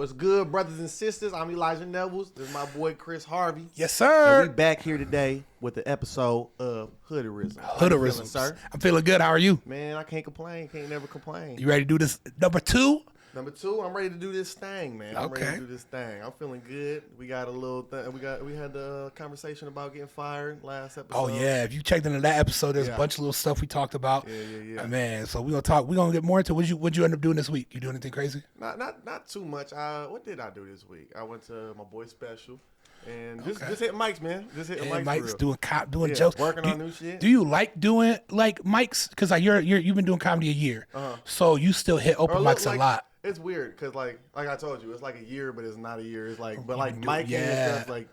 What's good, brothers and sisters? I'm Elijah Nevels. This is my boy Chris Harvey. Yes, sir. And we back here today with the episode of Hoodarisms. Hoodarisms. Sir? I'm feeling good. How are you? Man, I can't complain. Can't never complain. You ready to do this number 2? Number 2, I'm ready to do this thing, man. I'm ready Okay. to do this thing. I'm feeling good. We got a little thing. We had the conversation about getting fired last episode. Oh yeah. If you checked into that episode, there's a bunch of little stuff we talked about. Yeah. Man, so we're gonna talk. We're gonna get more into what'd you end up doing this week? You do anything crazy? Not too much. What did I do this week? I went to my boy's special. And just hit mics, man. Just hit mics. Mike's doing jokes. Working on new shit. Do you like doing like mics? Because like you've been doing comedy a year, so you still hit open mics a lot. It's weird because like I told you, it's like a year, but it's not a year. It's like, but like mic and stuff, like,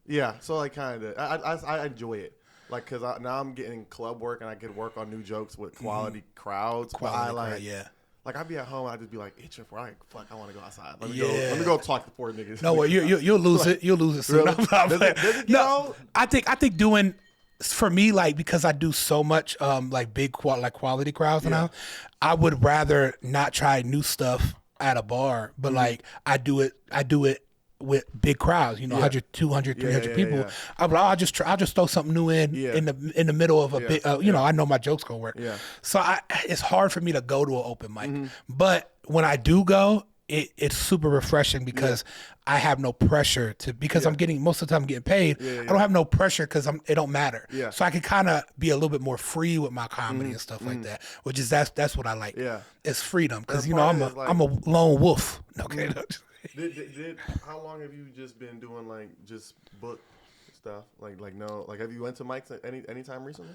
yeah. So like kind of, I enjoy it, like because now I'm getting club work and I get work on new jokes with quality crowds. Like I'd be at home, I'd just be like itching for like fuck, I want to go outside. Let me go talk to poor niggas. No, well, you'll lose it. You'll lose it soon. Really? Does it No, I think doing. For me, like because I do so much, like big quality crowds now, I would rather not try new stuff at a bar, but like I do it with big crowds, 100, 200, 300 people. Yeah. I'll just throw something new in the middle of a big, I know my jokes gonna work. Yeah. So it's hard for me to go to an open mic, but when I do go, it's super refreshing because I have no pressure because I'm getting most of the time I'm getting paid. I don't have no pressure because it don't matter. Yeah. So I can kind of be a little bit more free with my comedy and stuff like that, which is that's what I like. Yeah, it's freedom because I'm a lone wolf. Okay. How long have you just been doing like just book stuff? Like have you went to mics any time recently?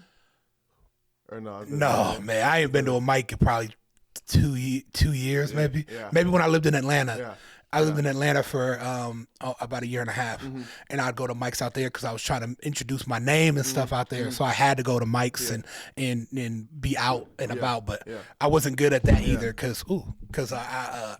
Or no? No, man, I ain't been to a mic in probably 2 years, maybe. Yeah. Maybe when I lived in Atlanta. Yeah. I lived in Atlanta for about a year and a half, and I'd go to mics out there because I was trying to introduce my name and stuff out there. So I had to go to mics and be out and about, but I wasn't good at that either because I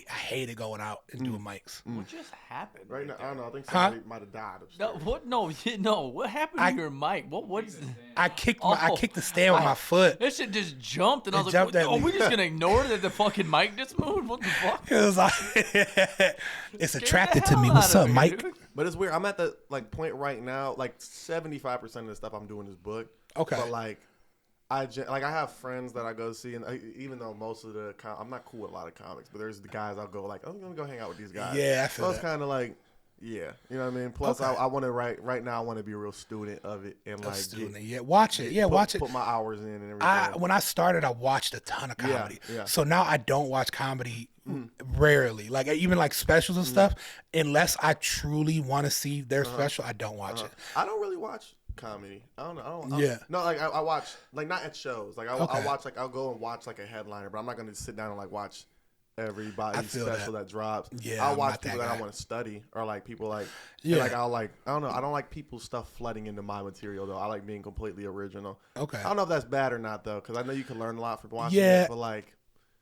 hated going out and doing mics. What just happened? Right now, I don't know. I think somebody might have died upstairs. No, what? No. What happened to your mic? What's? I kicked the stand with my foot. That shit just jumped, and I was like, "Oh, we just gonna ignore that the fucking mic just moved? What the fuck?" It was like. It's attracted to me. What's up, Mike? Dude. But it's weird. I'm at the point right now. Like 75% of the stuff I'm doing is book. Okay. But like, I have friends that I go see, and even though most of I'm not cool with a lot of comics, but there's the guys I'll go like, I'm gonna go hang out with these guys. Yeah, I feel so it's kind of like, yeah, you know what I mean. Plus, I want to right now. I want to be a real student of it and like watch it. Watch it. Put my hours in and everything. When I started, I watched a ton of comedy. Yeah. So now I don't watch comedy. Rarely, like even like specials and stuff, unless I truly want to see their special, I don't watch it. I don't really watch comedy. I don't know. No, like I watch like not at shows. Like I watch like I'll go and watch like a headliner, but I'm not gonna sit down and like watch everybody's special that drops. Yeah, I'll watch people that I want to study or like people like like I don't know. I don't like people's stuff flooding into my material though. I like being completely original. Okay. I don't know if that's bad or not though, because I know you can learn a lot from watching it, but like.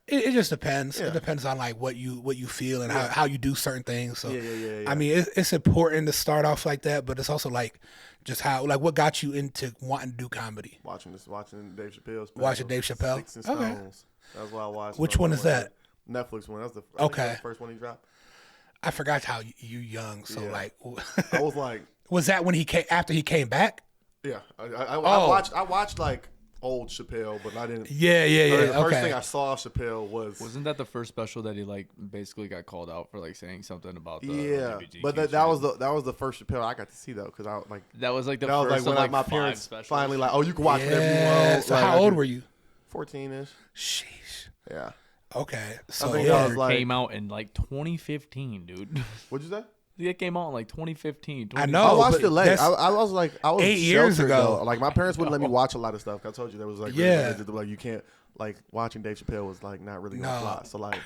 It just depends. Yeah. It depends on like what you feel and how you do certain things. So I mean, it's important to start off like that, but it's also like just how like what got you into wanting to do comedy. Watching Dave Chappelle. Watching Dave Chappelle. Sticks and Stones. Okay. That's why I watched. Which one is that? Netflix one. That's the first one he dropped. I forgot how you young. So like, I was like, was that when he came after he came back? Yeah, I watched like. Old Chappelle, but I didn't. Yeah. The first thing I saw of Chappelle wasn't that the first special that he like basically got called out for like saying something about the LGBTQ but that was the first Chappelle I got to see though because I like that was like the first was like when my parents specials. Finally like you can watch whatever you want. So how old were you? 14ish. Sheesh. Yeah. Okay. So I think I was like, came out in like 2015, dude. What'd you say? It came out in like 2015. I know. I watched it late. I was 8 years ago. Though. Like my parents wouldn't let me watch a lot of stuff. I told you there was like like you can't like watching Dave Chappelle was like not really gonna fly. So like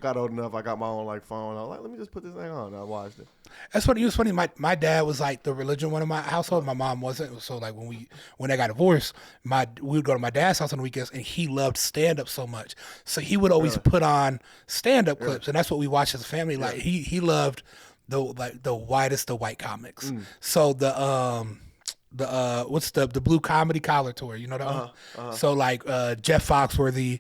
got old enough. I got my own like phone. I was like, let me just put this thing on. And I watched it. That's what it was funny. My dad was like the religion one in my household. My mom wasn't. So like when they got divorced, we would go to my dad's house on the weekends, and he loved stand up so much. So he would always put on stand up clips, and that's what we watched as a family. Like he loved. The whitest of white comics. So what's the Blue Comedy Collar Tour? You know that one? So like Jeff Foxworthy,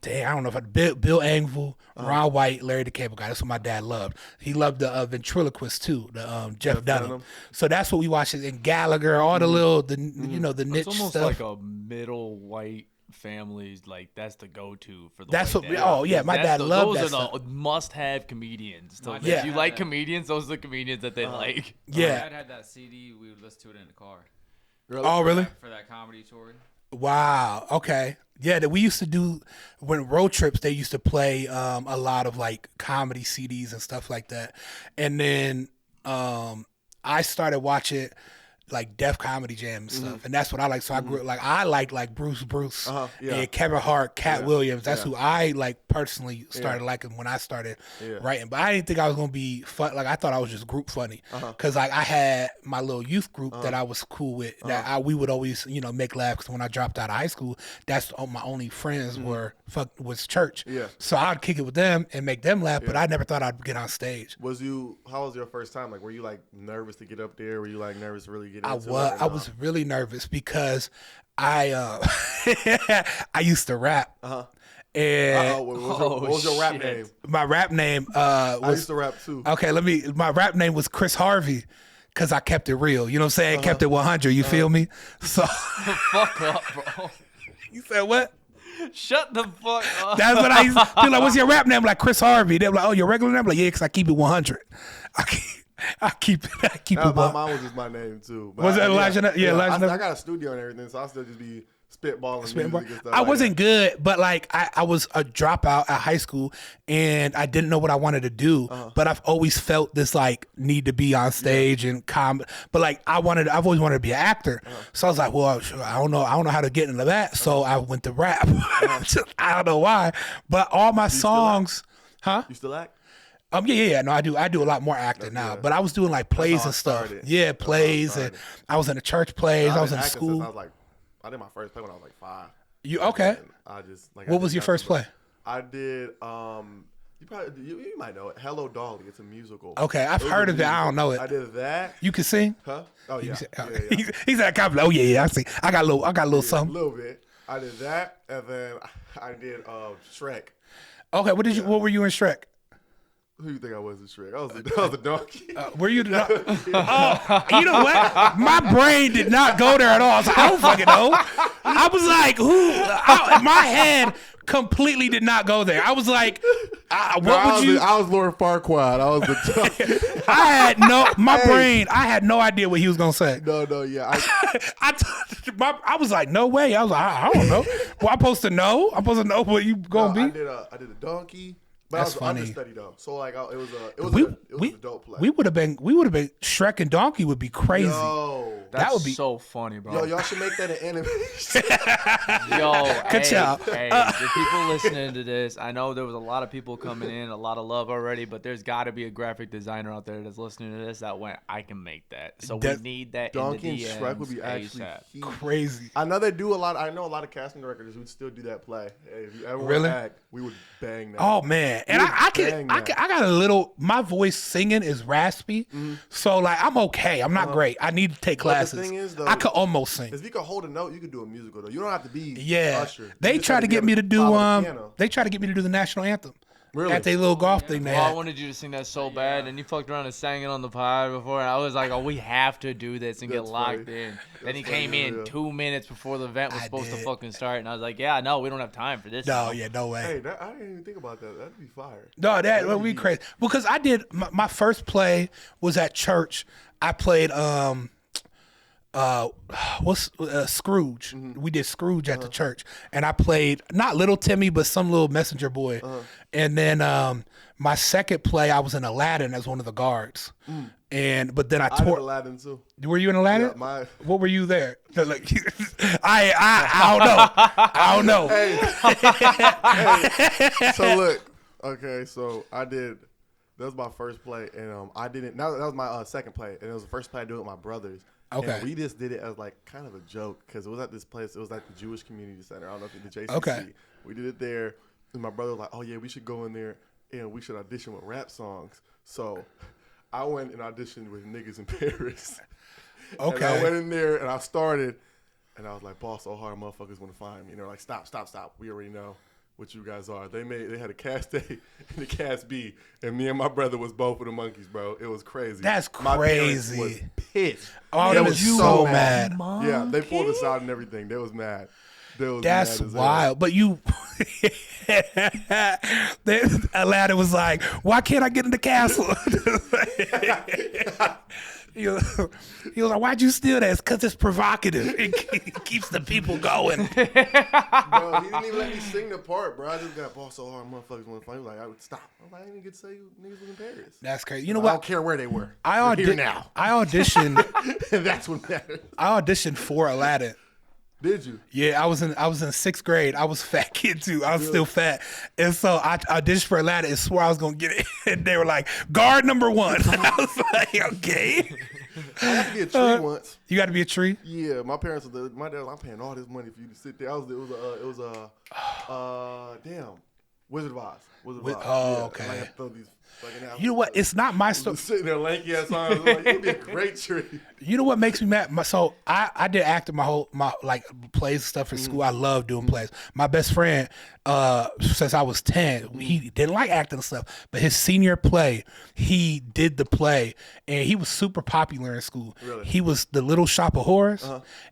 I don't know if Bill Engvall, Ron White, Larry the Cable Guy. That's what my dad loved. He loved the ventriloquist too, the Jeff Dunham. So that's what we watched. And Gallagher, all the little, the niche stuff. It's almost like a middle white family. Like that's the go-to for the. That's what. Dad. My dad loved that. Those stuff. are the must-have comedians. So if you like comedians, those are the comedians that they like. Yeah. My dad had that CD. We would listen to it in the car. Really? Oh, really? For that comedy tour. Wow. Okay. Yeah, that we used to do when road trips. They used to play a lot of like comedy CDs and stuff like that, and then I started watching like Def Comedy Jam and stuff, and that's what I like. So I grew like I liked like Bruce and Kevin Hart, Cat Williams. That's who I like personally started liking when I started writing. But I didn't think I was gonna be fun. Like I thought I was just group funny because like I had my little youth group that I was cool with. That we would always make laugh. Because when I dropped out of high school, that's my only friends was church. Yeah. So I'd kick it with them and make them laugh. But I never thought I'd get on stage. How was your first time? Like were you like nervous to get up there? Were you like nervous to really? I was really nervous because I used to rap. And what was your rap name? My rap name was. I used to rap too. Okay, my rap name was Chris Harvey. Cause I kept it real, you know what I'm saying? Kept it 100. You feel me? So fuck up, bro. You said what? Shut the fuck up. That's what I used to be like. What's your rap name? Like Chris Harvey. They're like, oh, your regular name? I'm like, yeah, cause I keep it 100. I keep it. Mine was just my name too. But was that Elijah? Yeah, Elijah. I got a studio and everything, so I still just be spitballing music and stuff. I wasn't good, but like I was a dropout at high school, and I didn't know what I wanted to do. But I've always felt this like need to be on stage and comedy. But like I've always wanted to be an actor. So I was like, well, I don't know how to get into that. So I went to rap. I don't know why, but all my songs, You still act? Yeah. No, I do a lot more acting now. But I was doing like plays and stuff. Yeah, plays, and I was in the church plays. I was in school. I did my first play when I was like 5. You okay? What was your first play? I did. You might know it. Hello Dolly. It's a musical. Okay, I've heard of it. I don't know it. I did that. You can sing? Huh? Oh yeah. He's at a oh yeah. I see. I got a little something. A little bit. I did that, and then I did Shrek. Okay, what were you in Shrek? Who do you think I was in Shrek? I was a donkey. Were you the donkey? You know what? My brain did not go there at all. I was like, I don't fucking know. I was like, my head completely did not go there. I was like, I was Lord Farquaad. I was the donkey. I had no idea what he was going to say. No, yeah. I was like, no way. I was like, I don't know. Well, I'm supposed to know? I'm supposed to know what you going to be? I did a donkey. But that's funny. Understudy though, so like it was an adult play. We would have been Shrek and Donkey would be crazy. Yo, that would be so funny, bro. Yo, y'all should make that an animation. Hey, the people listening to this, I know there was a lot of people coming in, a lot of love already, but there's got to be a graphic designer out there that's listening to this that went, I can make that. So we need that. Donkey in the and Shrek would be actually crazy. I know they do a lot. I know a lot of casting directors who would still do that play. Hey, if you ever want to act, we would bang that. Oh man. And I got a little. My voice singing is raspy, so like I'm okay. I'm not great. I need to take classes. The thing is, though, I could almost sing. If you could hold a note, you could do a musical though. You don't have to be Usher. They try to get me to do They try to get me to do the national anthem. Really? At their little golf thing there. I wanted you to sing that so bad, and you fucked around and sang it on the pod before, and I was like, oh, we have to do this and get locked in. Then he came in 2 minutes before the event was supposed to fucking start, and I was like, yeah, no, we don't have time for this. No way. Hey, I didn't even think about that. That'd be fire. No, that would be crazy. Because I did, my first play was at church. I played, Scrooge. We did Scrooge at the church, and I played not Little Timmy, but some little messenger boy. And then my second play, I was in Aladdin as one of the guards. But then I tore. I did Aladdin too. Were you in Aladdin? Yeah, what were you there? Like, I don't know. Hey. So look, okay, so I did. That was my first play, and I didn't. That was my second play, and it was the first play I did with my brothers. Okay. And we just did it as like kind of a joke because it was at this place. It was at the Jewish Community Center. I don't know if it's the JCC. Okay. We did it there, and my brother was like, "Oh yeah, we should go in there and we should audition with rap songs." So I went and auditioned with Niggas in Paris. Okay. And I went in there and I started, and I was like, "Ball so hard, motherfuckers want to find me." And they're like, "Stop! We already know." what you guys are. They had a cast A and a cast B, and me and my brother was both of the monkeys, bro. It was crazy. That's my crazy. Was pissed. Oh, they was so mad. Yeah, they pulled us out and everything. They was mad. That's wild. But you, Aladdin was like, "Why can't I get in the castle?" He was like, "Why'd you steal that?" It's because it's provocative. It keeps the people going. Bro, he didn't even let me sing the part, bro. I just got ball so hard, motherfuckers want to fight. Like, I would stop. I'm like, I didn't get to say you niggas was in Paris. That's crazy. You know what? I don't care where they were. I auditioned. That's what matters. I auditioned for Aladdin. Did you? Yeah, I was in 6th grade. I was a fat kid too. I was still fat, and so I auditioned for Aladdin and swore I was gonna get it. And they were like, "Guard number 1." I was like, "Okay." I had to be a tree once. You got to be a tree? Yeah, my parents were my dad. I'm paying all this money for you to sit there. It was damn, Wizard of Oz. Okay. Like I throw these fucking out. You know what? It's not my story. Sitting there lanky ass arms. Like, you'd be a great tree. You know what makes me mad? So I did acting my like plays and stuff in school. I love doing plays. My best friend, since I was 10, he didn't like acting and stuff. But his senior play, he did the play, and he was super popular in school. Really? He was the Little Shop of Horrors,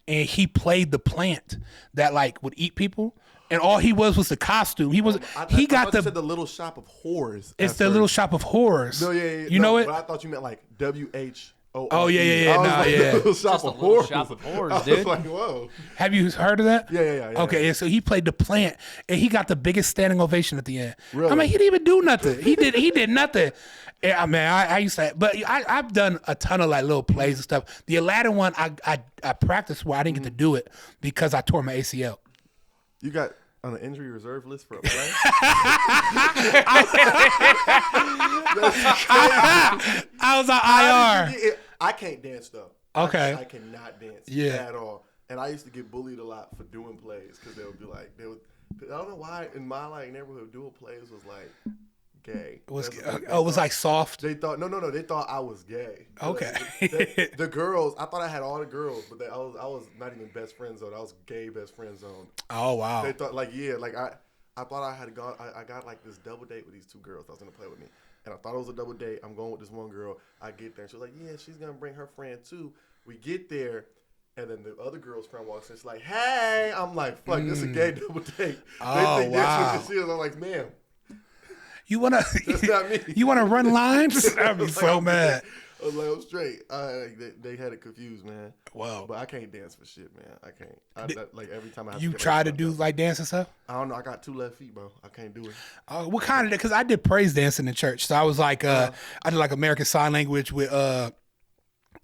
and he played the plant that like would eat people. And all he was the costume. He was. He got you said the Little Shop of Horrors. It's the Little Shop of Horrors. No, yeah. You know it. But I thought you meant like WHORE. Oh yeah. Little Shop of Horrors. Shop of Horrors, I was dude. like, whoa. Have you heard of that? Yeah. Okay, and so he played the plant, and he got the biggest standing ovation at the end. Really? I mean, he didn't even do nothing. He did nothing. Yeah, man, I used to, but I've done a ton of like little plays and stuff. The Aladdin one, I practiced where I didn't get to do it because I tore my ACL. You got on an injury reserve list for a play? I was on IR. I can't dance though. Okay. I cannot dance at all. And I used to get bullied a lot for doing plays because they would be like, I don't know why in my like neighborhood doing plays was like gay. It was like soft. They thought no. They thought I was gay. Okay. The girls, I thought I had all the girls, but I was not even best friend zone. I was gay best friend zone. Oh wow. They thought I thought I had gone. I got like this double date with these 2 girls that was gonna play with me, and I thought it was a double date. I'm going with this one girl. I get there, and she was like, "Yeah, she's gonna bring her friend too." We get there. And then the other girl's friend walks in. She's like, "Hey," I'm like, "Fuck, this is a gay double date." Oh, they think wow. that's what she is. I'm like, "Ma'am, You wanna? that's not me." You wanna run lines? I'd be so mad. I was like, I'm straight. They had it confused, man. Wow. But I can't dance for shit, man. I can't. Like every time I have You to try to do like dance and stuff? I don't know. I got 2 left feet, bro. I can't do it. What kind of? Because I did praise dancing in church, so I was like, I did like American Sign Language with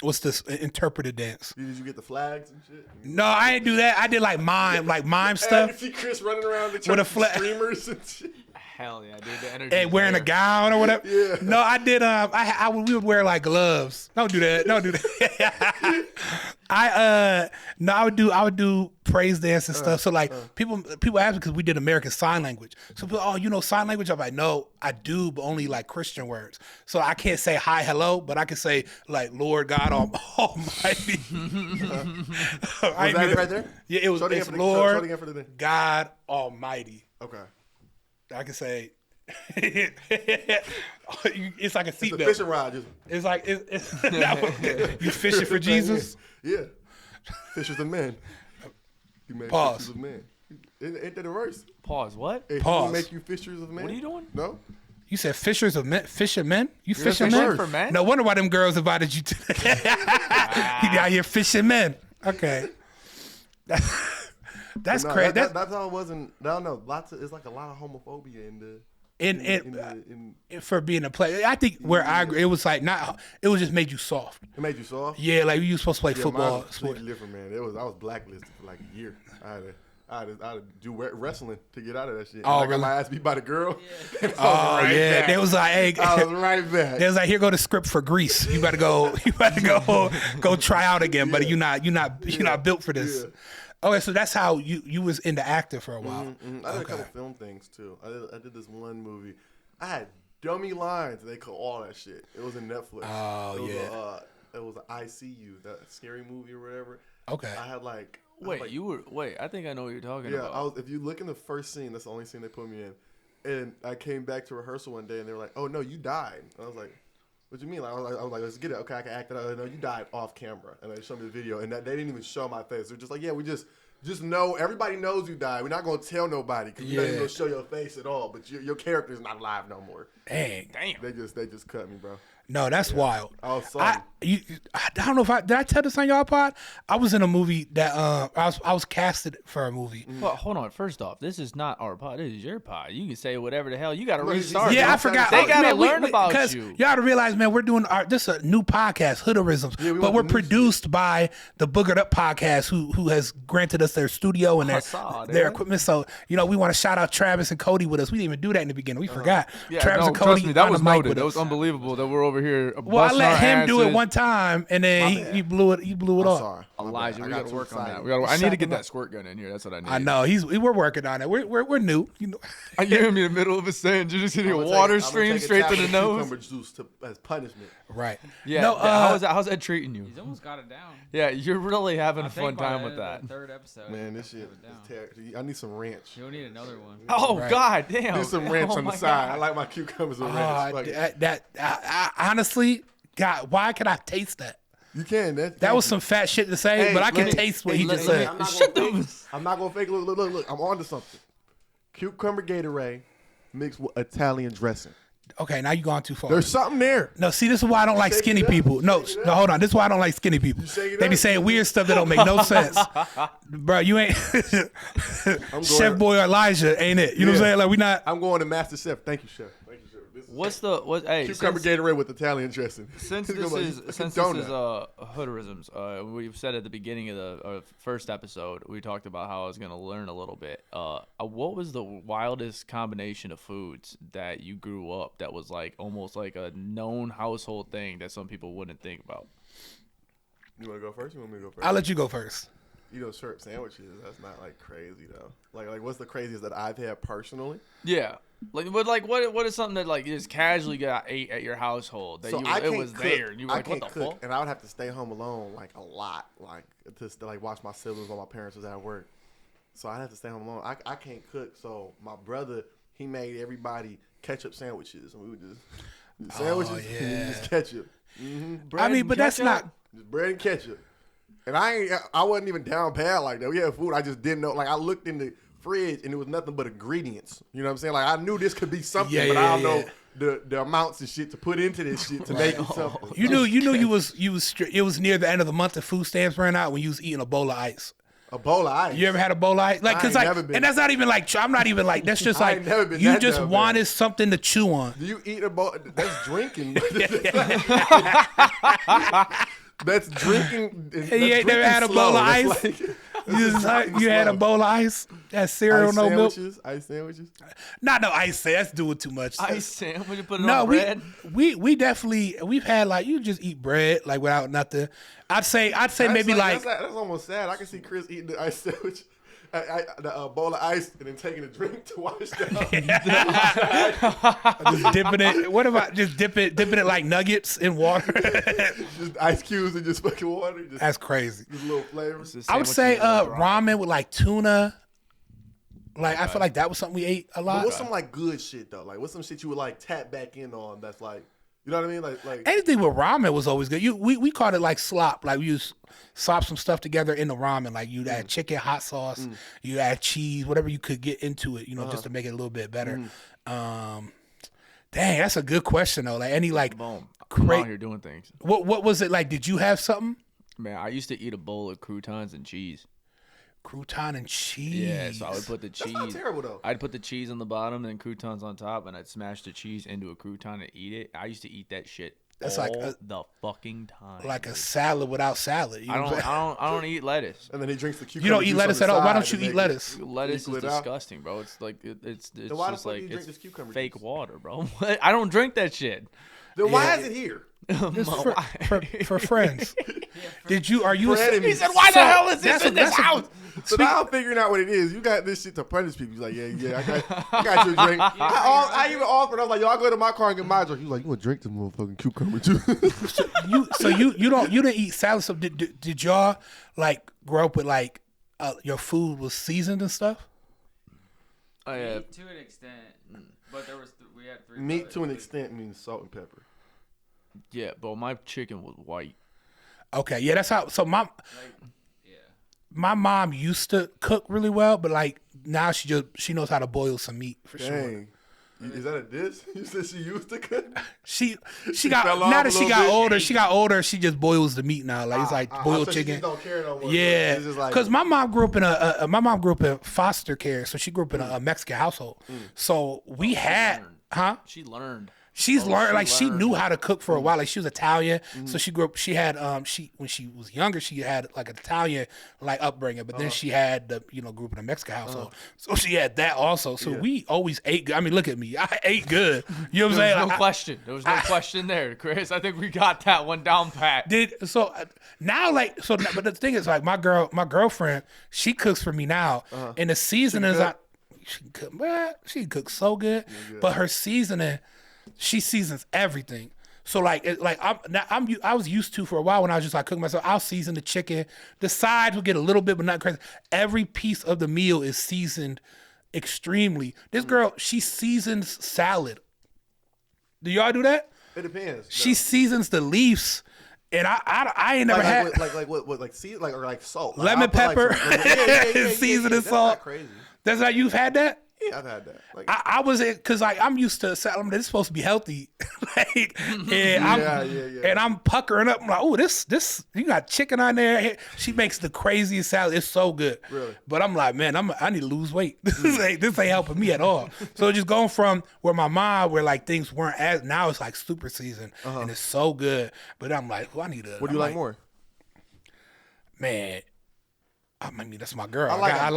what's this interpreted dance? Did you get the flags and shit? No, I didn't do that. I did like mime stuff. You see Chris running around the church With a streamers and shit. Hell yeah, dude. The energy. And wearing a gown or whatever. Yeah. No, I did. We would wear like gloves. Don't do that. I would do praise dance and stuff. So like people ask me because we did American Sign Language. So people, oh, you know sign language? I'm like, no, I do, but only like Christian words. So I can't say hi, hello, but I can say like Lord God Almighty. Was that it right there? Yeah, it was. It's Lord God Almighty. Okay. I can say it's like a seatbelt. It's a fishing rod. It's like you fishing for Jesus. Yeah, fishers of men. You make Pause. Fishers of men. Ain't that a verse? Pause. What? Hey, Pause. He make you fishers of men. What are you doing? No. You said fishers of men, fishermen. You Yeah, fishing fishing men? for men? No wonder why them girls invited you to. You out here fishing men. Okay. That's No, crazy. that's how it wasn't. I don't know. It's like a lot of homophobia in the. For being a player, I think where I agree, it was like not. It was just made you soft. It made you soft. Yeah, like you were supposed to play Yeah, football. mine was completely different, man. I was blacklisted for like a year. I had to do wrestling to get out of that shit. Oh, I really? got my ass beat by the girl. Yeah. Oh yeah, they was like, hey, I was right back. they was like, here go the script for Grease. You better go. You better go try out again. But you're not built for this. Yeah. Okay, so that's how you was into acting for a while. Mm-hmm. I did a couple film things too. I did this one movie. I had dummy lines. They call all that shit. It was in Netflix. Oh, it was yeah. It was an ICU, that scary movie or whatever. Okay. I had like Wait, I think I know what you're talking about. If you look in the first scene, that's the only scene they put me in. And I came back to rehearsal one day, and they were like, "Oh no, you died." And I was like, "What do you mean?" I was like, "Let's get it. Okay, I can act it out." No, you died off camera. And they showed me the video, and they didn't even show my face. They're just like, "Yeah, we just know. Everybody knows you died. We're not gonna tell nobody because you're not even gonna show your face at all. But your character is not alive no more." Dang. They just cut me, bro. No, that's wild. Oh, sorry. I don't know did I tell this on y'all pod? I was in a movie that I was casted for a movie. Well, hold on. First off, this is not our pod. This is your pod. You can say whatever the hell. You got to restart. Yeah, I forgot. They got to learn about you. Y'all gotta realize, man, we're doing this is a new podcast, Hoodarisms, but we're produced by the Boogered Up podcast, who has granted us their studio and their equipment. So we want to shout out Travis and Cody with us. We didn't even do that in the beginning. We forgot. Travis and Cody. Trust me, that was noted. That was unbelievable that we're over here. Well, I let him do it one time, and then he blew it. He blew it off. Sorry. Elijah, we got to work on that. I need to get that squirt gun in here. That's what I need. I know we're working on it. We're new. I gave him in the middle of a sentence. You're just hitting a water stream straight to the nose. Cucumber juice as punishment. Right. Yeah. No, how's that treating you? He's almost got it down. Yeah, you're really having a fun time with that. Third episode. Man, this shit is terrible. I need some ranch. You'll need another one. Oh God, damn. Do some ranch on the side. I like my cucumbers with ranch. Honestly, God, why can I taste that? You can. That was some fat shit to say, but I can taste what he just said. I'm not gonna fake. Look. I'm on to something. Cucumber Gatorade mixed with Italian dressing. Okay, now you're going too far. There's something there. No, see, this is why I don't like skinny people. No, hold on. This is why I don't like skinny people. They be saying weird stuff that don't make no sense. Bro, you ain't Chef Boy Elijah, ain't it? You know what I'm saying? Like, we not. I'm going to Master Chef. Thank you, Chef. Hey, cucumber Gatorade with Italian dressing. Since this is Hoodarisms, we've said at the beginning of the first episode, we talked about how I was going to learn a little bit. What was the wildest combination of foods that you grew up that was like almost like a known household thing that some people wouldn't think about? You want to go first? You want me to go first? I'll let you go first. Shrimp sandwiches. That's not like crazy though. Like what's the craziest that I've had personally? Yeah. What is something that like you just casually got ate at your household that it was cook. There and you were like, what the fuck? And I would have to stay home alone like a lot, like to like watch my siblings while my parents was at work. So I'd have to stay home alone. I can't cook, so my brother he made everybody ketchup sandwiches, and we would just sandwiches and just ketchup. I mean, but that's not just bread and ketchup. And I wasn't even down bad like that. We had food. I just didn't know. Like I looked in the fridge and it was nothing but ingredients. You know what I'm saying? Like I knew this could be something, but I don't know the amounts of shit to put into this shit to make it something. You knew it was near the end of the month and food stamps ran out when you was eating a bowl of ice. A bowl of ice. You ever had a bowl of ice? Like, cause and that's not even like I'm not even like that's just like you just wanted something to chew on. Do you eat a bowl? That's drinking. That's drinking. You ain't never had a bowl of ice? You had a bowl of ice? That's cereal, no milk? Ice sandwiches? Not no ice. That's doing too much. Ice sandwich? You put it on bread? We definitely, we've had like, you just eat bread like without nothing. I'd say maybe like. That's almost sad. I can see Chris eating the ice sandwich. The bowl of ice and then taking a drink to wash down. Just dipping it. What about just dipping it like nuggets in water? Just ice cubes and just fucking water. That's crazy. Just a little flavor. I would say ramen with like tuna. Like I feel like that was something we ate a lot. But what's some like good shit though? Like what's some shit you would like tap back in on that's like, you know what I mean? Like anything with ramen was always good. We called it like slop. Like we used slop some stuff together in the ramen. Like you'd add chicken, hot sauce, you add cheese, whatever you could get into it, just to make it a little bit better. Dang, that's a good question though. Like any like I'm out here doing things. What was it like? Did you have something? Man, I used to eat a bowl of croutons and cheese. Crouton and cheese. Yeah, so I would put the cheese. That's not terrible though. I'd put the cheese on the bottom and croutons on top, and I'd smash the cheese into a crouton and eat it. I used to eat that shit. That's all like the fucking time. Like a salad without salad. I don't eat lettuce. And then he drinks the cucumber. You don't eat lettuce at all. Why don't you eat lettuce? Lettuce is disgusting, bro. It's like it's then why just like it's fake juice? Water, bro. I don't drink that shit. Then why is it here? Just for friends. Are you? He said, "Why the hell is this in this house?" So now I'm figuring out what it is. You got this shit to punish people. He's like, yeah, I got you a drink. I even offered. I was like, y'all go to my car and get my drink. He was like, you want to drink this motherfucking cucumber too? So you didn't eat salad. So did y'all like grow up with like your food was seasoned and stuff? Oh yeah. Meat to an extent, but there was we had 3. Meat to an extent means salt and pepper. Yeah, but my chicken was white. Okay, yeah, that's how. So my mom used to cook really well, but like now she knows how to boil some meat for sure. Is that a diss? You said she used to cook? She got now that she got older, she just boils the meat now. Like it's like boiled chicken. She just don't care no more. Yeah, because my mom grew up in foster care, so she grew up in a Mexican household. So we had, She learned. She's learned, like she knew how to cook for a while. Like she was Italian, so she grew up. She had when she was younger, she had like an Italian like upbringing, but then she had grew up in a Mexican household, so she had that also. So we always ate good. I mean, look at me, I ate good. You know what I'm saying? No question. There was no question there, Chris. I think we got that one down pat. But the thing is, like my girlfriend, she cooks for me now, and the seasoning is she cooks so good, but her seasoning. She seasons everything. So I was used to for a while when I was just like cooking myself. I'll season the chicken. The sides will get a little bit, but not crazy. Every piece of the meal is seasoned extremely. This girl, she seasons salad. Do y'all do that? It depends. She seasons the leaves. And I ain't never had like salt, lemon pepper, seasoning salt. That's crazy. That's how you've had that? Yeah, I've had that. Like, I was because like I'm used to salad. This is supposed to be healthy, and I'm puckering up. I'm like, oh, this you got chicken on there. She makes the craziest salad. It's so good. Really? But I'm like, man, I need to lose weight. This ain't helping me at all. So just going from where my mom, where like things weren't as now it's like super seasoned and it's so good. But I'm like, I need to. What do you like more? Man. I mean, that's my girl. I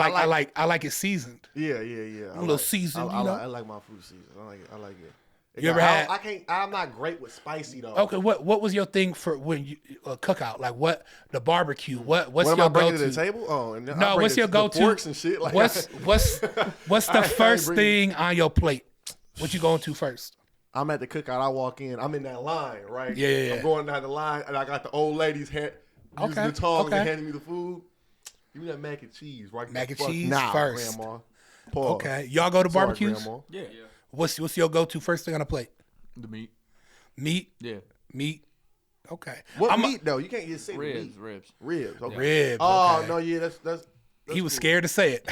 like it seasoned. Yeah. A little seasoned, I like my food seasoned. I like it. You ever had? I'm not great with spicy though. Okay, what was your thing for when you cookout? Like what the barbecue? What's what your am I bringing go-to? to the table? Oh, and no. What's your go-to? Forks and shit. Like, what's the first thing on your plate? What you going to first? I'm at the cookout. I walk in. I'm in that line, right? Yeah. I'm going down the line, and I got the old ladies using the tongs and handing me the food. Give me that mac and cheese, right? Mac and cheese first. Grandma. Pause. Okay. Y'all go to barbecues? Grandma. Yeah. What's your go-to first thing on the plate? The meat. Meat? Yeah. Meat. Okay. What meat though? You can't just say ribs. Ribs. Okay. Ribs. Oh okay. no, yeah, that's he was scared to say it.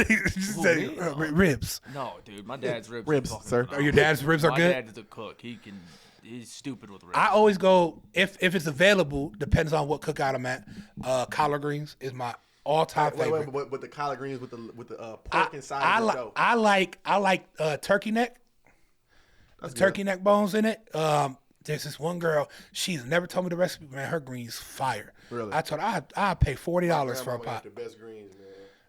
He just said ribs. No, dude, my dad's ribs. Ribs, sir. Oh, your dad's ribs are good? My dad is a cook. He's stupid with ribs. I always go if it's available. Depends on what cookout I'm at. Collard greens is my all-time favorite. Wait, with the collard greens with the pork inside the dough. I like turkey neck. That's turkey neck bones in it. There's this one girl. She's never told me the recipe. Man, her greens fire. Really? I told her I pay $40 for a pot. The best greens, man.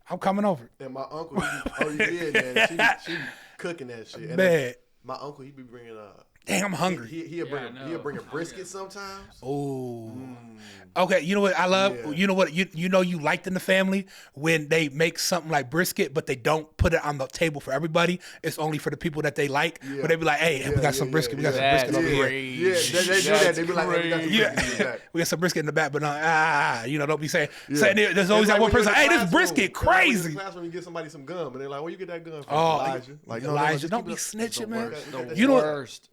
I'm coming over. And my uncle, you did, man. She cooking that shit. And man, my uncle, he be bringing dang, I'm hungry. He'll bring a brisket sometimes. Oh. Okay, you know what I love? Yeah. You know what you liked in the family when they make something like brisket, but they don't put it on the table for everybody. It's only for the people that they like. Yeah. But they be like, "Hey, we got some brisket. We got some brisket over here." Yeah, they do that. They be like, "Hey, we got some brisket in the back." We got some brisket in the back, but no, don't be saying there's always that one person. Hey, this brisket crazy. In the classroom, you get somebody some gum, and they're like, "Where you get that gum from?" Elijah. Like, Elijah, don't be snitching, man.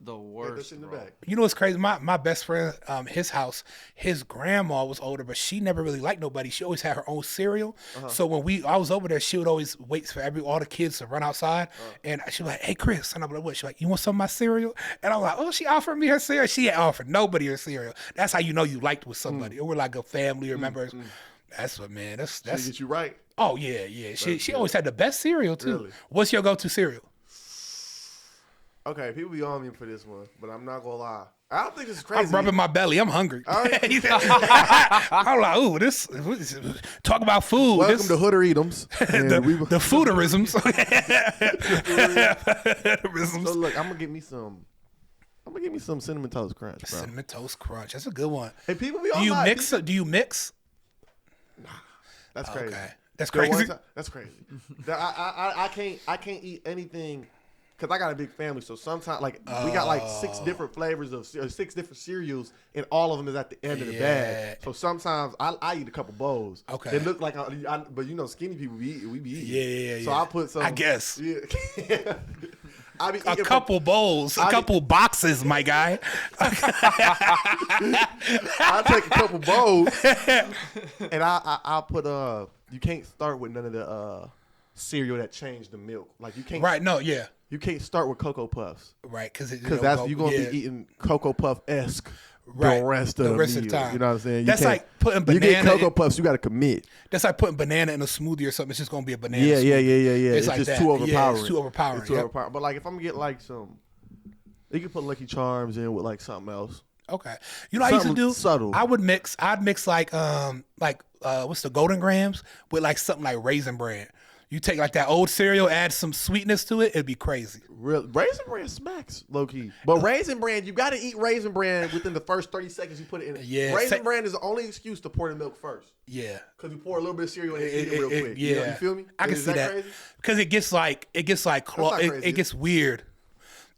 The worst. In the back. You know what's crazy? My best friend, his house, his grandma was older, but she never really liked nobody. She always had her own cereal. So when I was over there, she would always wait for all the kids to run outside, and she was like, "Hey, Chris," and I'm like, "What?" She's like, "You want some of my cereal?" And I'm like, "Oh, she offered me her cereal." She had offered nobody her cereal. That's how you know you liked with somebody, or we're like a family or members. That's what, man. That's she get you right. Oh yeah. She always had the best cereal too. Really? What's your go-to cereal? Okay, people be on me for this one, but I'm not gonna lie. I don't think this is crazy. I'm rubbing my belly. I'm hungry. Right. I'm like, ooh, this talk about food. Welcome to Hoodarisms. the Foodarisms. So look, I'm gonna get me some Cinnamon Toast Crunch, bro. Cinnamon Toast Crunch. That's a good one. Hey, people be on Do you mix? Nah, that's crazy. Okay. That's crazy. That's crazy. I can't eat anything because I got a big family, so sometimes like we got like 6 different flavors of 6 different cereals, and all of them is at the end of the bag. So sometimes I eat a couple bowls. Okay. It look like, but you know, skinny people we be eating. Yeah. So I put some. I guess. Yeah. I be a couple bowls, a couple boxes, my guy. I take a couple bowls, and I'll put you can't start with none of the cereal that changed the milk. Like you can't. Right. No. Yeah. You can't start with Cocoa Puffs. Right. Because that's you're gonna be eating Cocoa Puff-esque. The rest of the time. You know what I'm saying? That's like putting banana. You get Cocoa Puffs, you got to commit. That's like putting banana in a smoothie or something. It's just going to be a banana smoothie. Yeah. It's like just too overpowering. Yeah, it's too overpowering. It's too overpowering. But like if I'm going to get like some, you can put Lucky Charms in with like something else. Okay. You know what I used to do? Subtle. I'd mix like what's the Golden Grams with like something like Raisin Bran. You take like that old cereal, add some sweetness to it, it'd be crazy. Raisin Bran smacks, low key. But Raisin Bran, you got to eat Raisin Bran within the first 30 seconds you put it in. Yeah. Raisin Bran is the only excuse to pour the milk first. Yeah. Because you pour a little bit of cereal and eat it real quick. Yeah. You feel me? I can see that. Because it gets weird.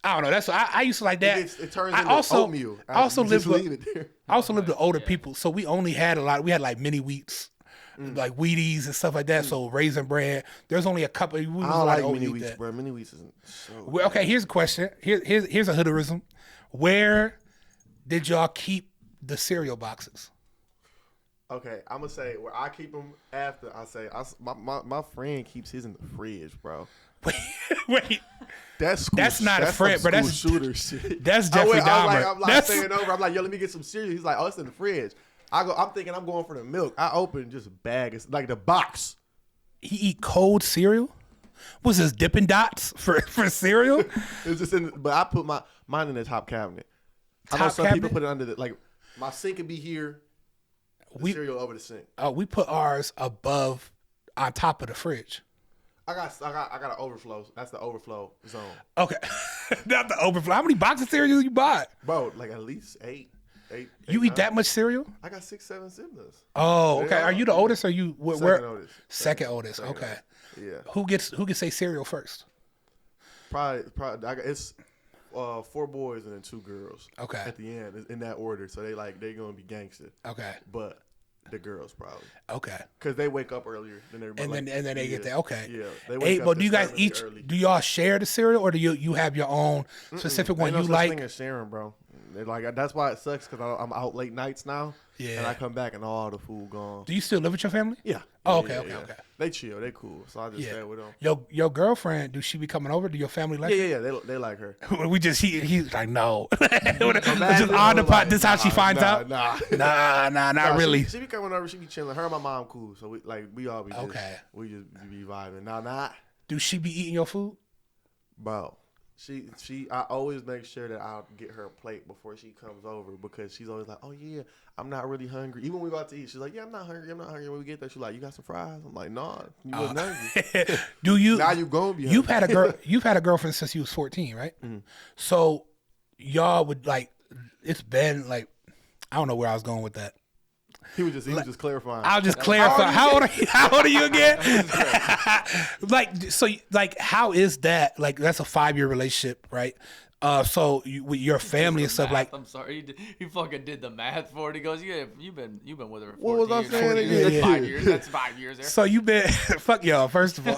I don't know. That's I used to like that. It turns into oatmeal. I also lived with older people, so we only had we had like mini wheats. Like Wheaties and stuff like that. So Raisin Bran. There's only a couple. I don't like mini wheats, bro. Mini wheats isn't so. Well, okay, here's a question. Here's a Hoodarism. Where did y'all keep the cereal boxes? Okay, I'm gonna say where I keep them after. My friend keeps his in the fridge, bro. Wait. That's not a friend, bro. That's shooter shit. That's Jeffrey Dahmer. I'm like staying over. I'm like, yo, let me get some cereal. He's like, oh, it's in the fridge. I'm thinking I'm going for the milk. I open just a bag. It's like the box. He eat cold cereal? Was this Dippin' Dots for cereal? It's just but I put mine in the top cabinet. I know some people put it under like my sink could be here. Cereal over the sink. We put ours above on top of the fridge. I got an overflow. That's the overflow zone. Okay. Not the overflow. How many boxes of cereal you bought? Bro, like at least 8. You eat that much cereal? I got 6, 7 siblings. Oh, okay. Are you the oldest or you second oldest? Second oldest. Okay. Yeah. Who gets say cereal first? Probably it's 4 boys and then 2 girls. Okay. At the end in that order, so they gonna be gangster. Okay. But the girls probably. Okay. Because they wake up earlier than everybody. And then they get that. Okay. Yeah. They wake up. But do you guys each early. do y'all share the cereal or do you have your own specific one you like? Thing as sharing, bro. That's why it sucks because I'm out late nights now. Yeah. And I come back and all the food gone. Do you still live with your family? Yeah. Oh, okay. They chill. They cool. So I just stay with them. Your girlfriend, do she be coming over? Do your family like her? Yeah. They like her. He's like, no. Just on the pot. This how she finds out? Nah, not really. She be coming over. She be chilling. Her and my mom cool. So we all be we just be vibing. Nah. Do she be eating your food? Bro. I always make sure that I'll get her a plate before she comes over because she's always like, oh yeah, I'm not really hungry. Even when we about to eat, she's like, yeah, I'm not hungry. When we get there, she's like, you got some fries? I'm like, nah, you wasn't hungry. Do you? Now you gonna be hungry. You've had a girlfriend since you was 14, right? Mm-hmm. So y'all would it's been like, I don't know where I was going with that. He was just clarifying. I'll just clarify. How old are you again? How is that? Like, that's a 5-year relationship, right? So with your family and stuff, I'm sorry, he fucking did the math for it. He goes, "Yeah, you've been with her for 14 what was I saying? years. That's 5 years. That's 5 years there." So you've been fuck y'all. First of all,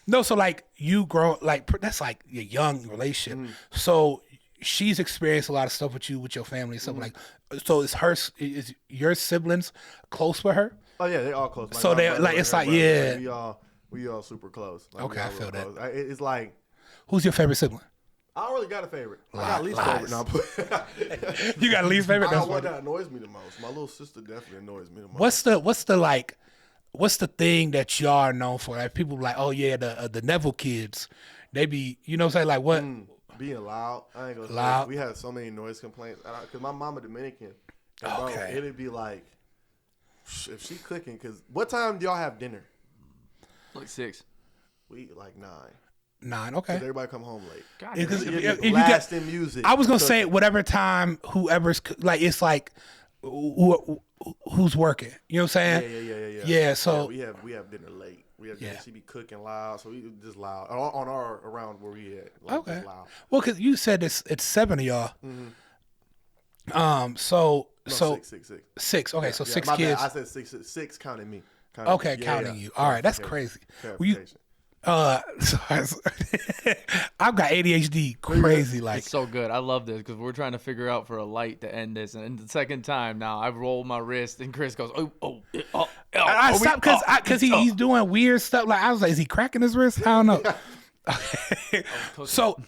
no. So you grow that's a young relationship. Mm. So she's experienced a lot of stuff with your family and stuff So is your siblings close with her? Oh yeah, they all close. So they we all super close. Okay, I feel that. It's like, who's your favorite sibling? I don't really got a favorite. I got least favorite now. You got a least favorite? That's one that annoys me the most. My little sister definitely annoys me the most. What's the thing that y'all are known for? Like people like, oh yeah, the Neville kids, they be, you know what I'm saying? Like what? Being loud. I ain't gonna loud. Say. We had so many noise complaints because my mama Dominican. And bro, it'd be like if she cooking. Because what time do y'all have dinner? Like 6. We eat like 9. 9, okay. Everybody come home late. God, if you blasting music. I was gonna say whatever time whoever's it's like who's working. You know what I'm saying? Yeah. So we have dinner late. She be cooking loud, so we just loud on our around where we at. Like, okay. Loud. Well, because you said it's 7 of y'all. So six. Okay, so 6 kids. Bad. I said six counting me. Counting you. All right, that's crazy. I've got ADHD crazy like. It's so good. I love this because we're trying to figure out for a light to end this, and the second time now I've rolled my wrist and Chris goes, I stopped because he's doing weird stuff. Like I was like, is he cracking his wrist? I don't know. So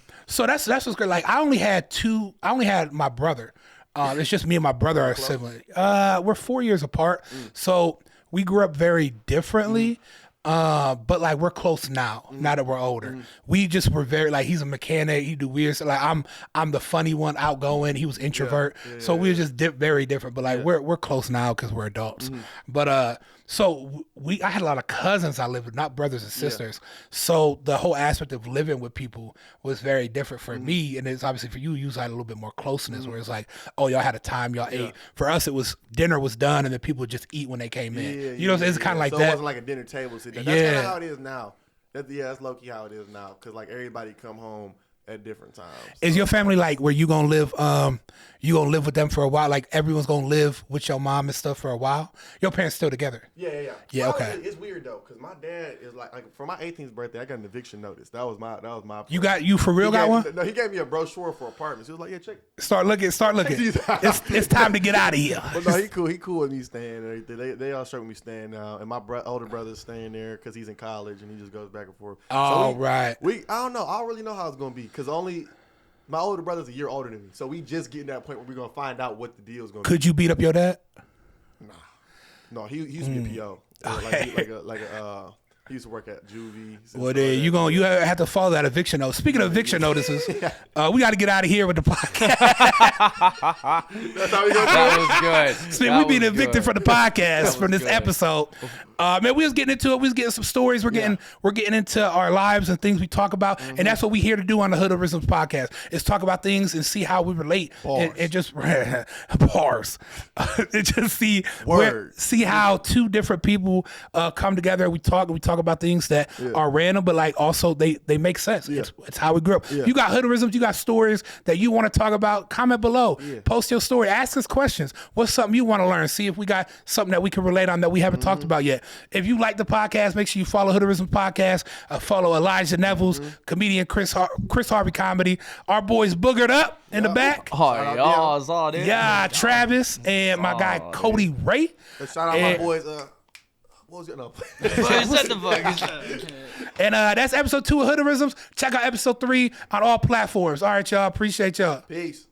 that's what's great. Like I only had my brother. It's just me and my brother are sibling. We're 4 years apart, so we grew up very differently. But like we're close now that we're older. We just were very like he's a mechanic, he do weird stuff. Like I'm the funny one, outgoing. He was introvert, so we were just very different. But like we're close now because we're adults. But so I had a lot of cousins I lived with, not brothers and sisters. So the whole aspect of living with people was very different for me, and it's obviously for you. You had a little bit more closeness, where it's like, oh, y'all had a time, y'all ate. For us, it was dinner was done, and then people would just eat when they came in. You know, it's kind of like so that. It wasn't like a dinner table. That's kind of how it is now. That's low key how it is now, because like everybody come home at different times. So. Is your family like where you gonna live? You gonna live with them for a while? Like everyone's gonna live with your mom and stuff for a while? Your parents still together? Yeah. Well, okay. It's weird though, because my dad is like for my 18th birthday, I got an eviction notice. That was my. You for real got one? No, he gave me a brochure for apartments. He was like, yeah, check. Start looking. It's time to get out of here. But no, he cool. He cool with me staying and everything. They all straight with me staying now, and my older brother's staying there because he's in college and he just goes back and forth. Right. I don't know. I don't really know how it's gonna be because my older brother's a year older than me, so we just getting to that point where we're gonna find out what the deal is gonna be. Could you beat up your dad? Nah. No, he used to be a PO. He used to work at Juvie. Well, then you have to follow that eviction notice. Speaking of eviction notices, we got to get out of here with the podcast. That's how we go. That was good. We being evicted from the podcast from this episode. Man, we was getting into it. We was getting some stories. We're getting into our lives and things we talk about, and that's what we here to do on the Hoodarisms podcast is talk about things and see how we relate and just bars. And just see how two different people come together. We talk about things that are random, but like also they make sense. It's how we grew up. You got Hoodarisms, you got stories that you want to talk about. Comment below. Post your story. Ask us questions. What's something you want to learn? See if we got something that we can relate on that we haven't talked about yet. If you like the podcast, make sure you follow Hoodarisms podcast. Follow Elijah Neville's comedian Chris Harvey Comedy. Our boys boogered up in the back. Travis and my guy Cody Ray. Shout out my boys. What was your no? Shut the fuck. And that's episode 2 of Hoodarisms. Check out episode 3 on all platforms. All right, y'all. Appreciate y'all. Peace.